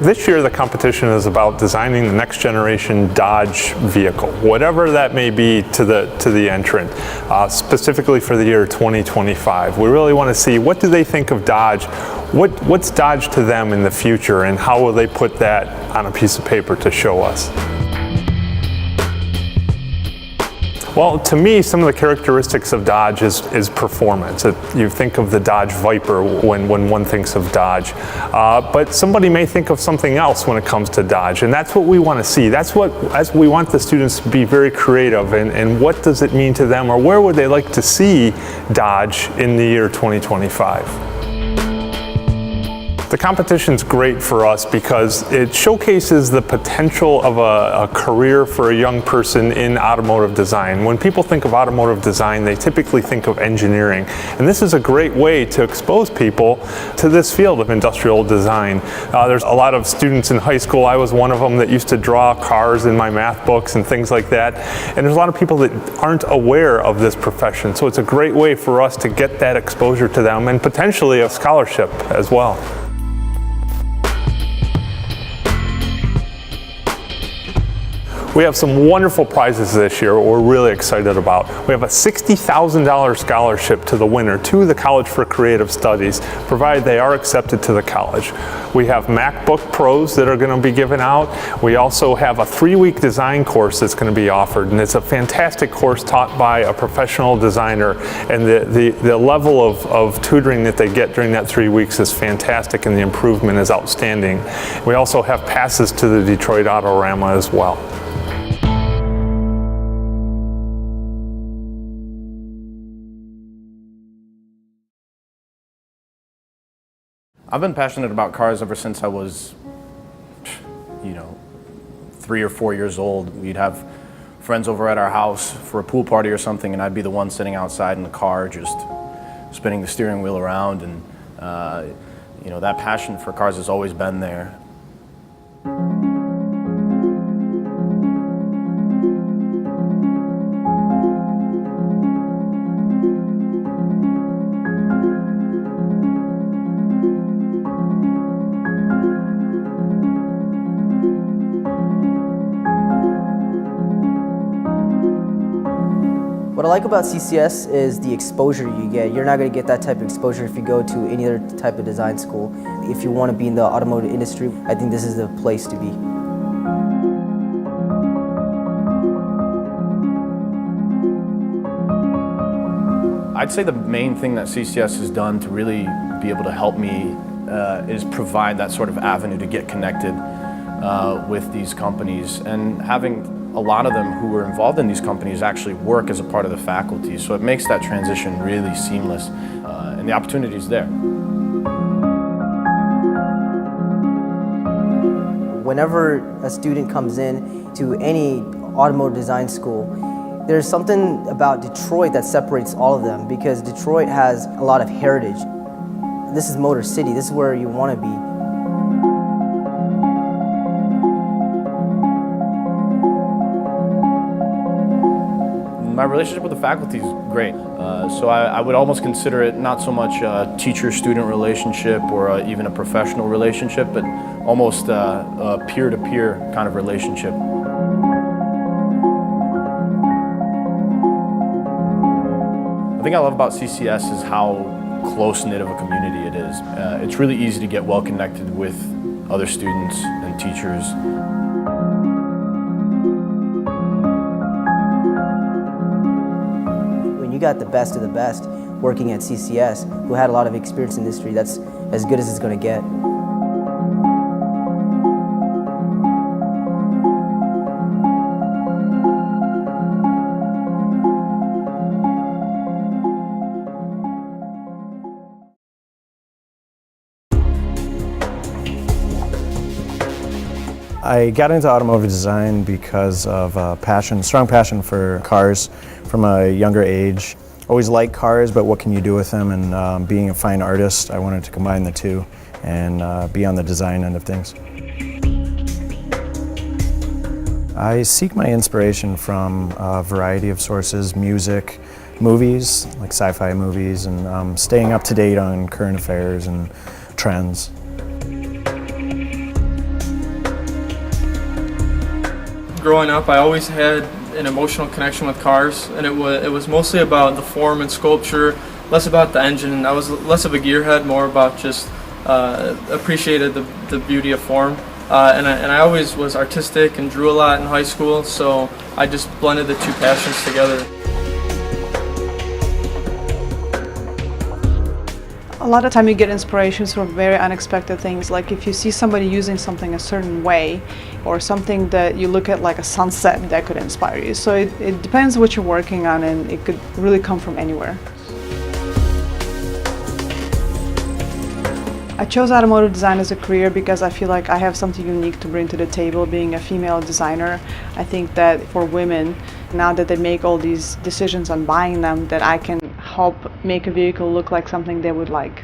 This year the competition is about designing the next generation Dodge vehicle, whatever that may be to the entrant, specifically for the year 2025. We really want to see, what do they think of Dodge? What's Dodge to them in the future, and how will they put that on a piece of paper to show us? Well, to me, some of the characteristics of Dodge is performance. You think of the Dodge Viper when one thinks of Dodge, but somebody may think of something else when it comes to Dodge, and that's what we want to see. That's we want the students to be very creative, and what does it mean to them, or where would they like to see Dodge in the year 2025? The competition's great for us because it showcases the potential of a career for a young person in automotive design. When people think of automotive design, they typically think of engineering. And this is a great way to expose people to this field of industrial design. There's a lot of students in high school, I was one of them, that used to draw cars in my math books and things like that. And there's a lot of people that aren't aware of this profession. So it's a great way for us to get that exposure to them, and potentially a scholarship as well. We have some wonderful prizes this year we're really excited about. We have a $60,000 scholarship to the winner to the College for Creative Studies, provided they are accepted to the college. We have MacBook Pros that are going to be given out. We also have a 3-week design course that's going to be offered, and it's a fantastic course taught by a professional designer, and the level of tutoring that they get during that 3 weeks is fantastic, and the improvement is outstanding. We also have passes to the Detroit Autorama as well. I've been passionate about cars ever since I was, 3 or 4 years old. We'd have friends over at our house for a pool party or something, and I'd be the one sitting outside in the car just spinning the steering wheel around, and that passion for cars has always been there. What I like about CCS is the exposure you get. You're not going to get that type of exposure if you go to any other type of design school. If you want to be in the automotive industry, I think this is the place to be. I'd say the main thing that CCS has done to really be able to help me is provide that sort of avenue to get connected with these companies, and having a lot of them who are involved in these companies actually work as a part of the faculty, so it makes that transition really seamless, and the opportunity is there. Whenever a student comes in to any automotive design school, there's something about Detroit that separates all of them, because Detroit has a lot of heritage. This is Motor City, this is where you want to be. My relationship with the faculty is great, so I would almost consider it not so much a teacher-student relationship or even a professional relationship, but almost a peer-to-peer kind of relationship. The thing I love about CCS is how close-knit of a community it is. It's really easy to get well-connected with other students and teachers. You got the best of the best working at CCS, who had a lot of experience in the industry. That's as good as it's going to get. I got into automotive design because of strong passion for cars from a younger age. Always liked cars, but what can you do with them? And being a fine artist, I wanted to combine the two and be on the design end of things. I seek my inspiration from a variety of sources: music, movies, like sci-fi movies, and staying up to date on current affairs and trends. growing up, I always had an emotional connection with cars, and it was mostly about the form and sculpture, less about the engine. I was less of a gearhead, more about just appreciated the beauty of form. And I always was artistic and drew a lot in high school, so I just blended the two passions together. A lot of time you get inspirations from very unexpected things, like if you see somebody using something a certain way or something that you look at like a sunset, that could inspire you. So it depends what you're working on, and it could really come from anywhere. I chose automotive design as a career because I feel like I have something unique to bring to the table being a female designer. I think that for women, now that they make all these decisions on buying them, that I can help make a vehicle look like something they would like.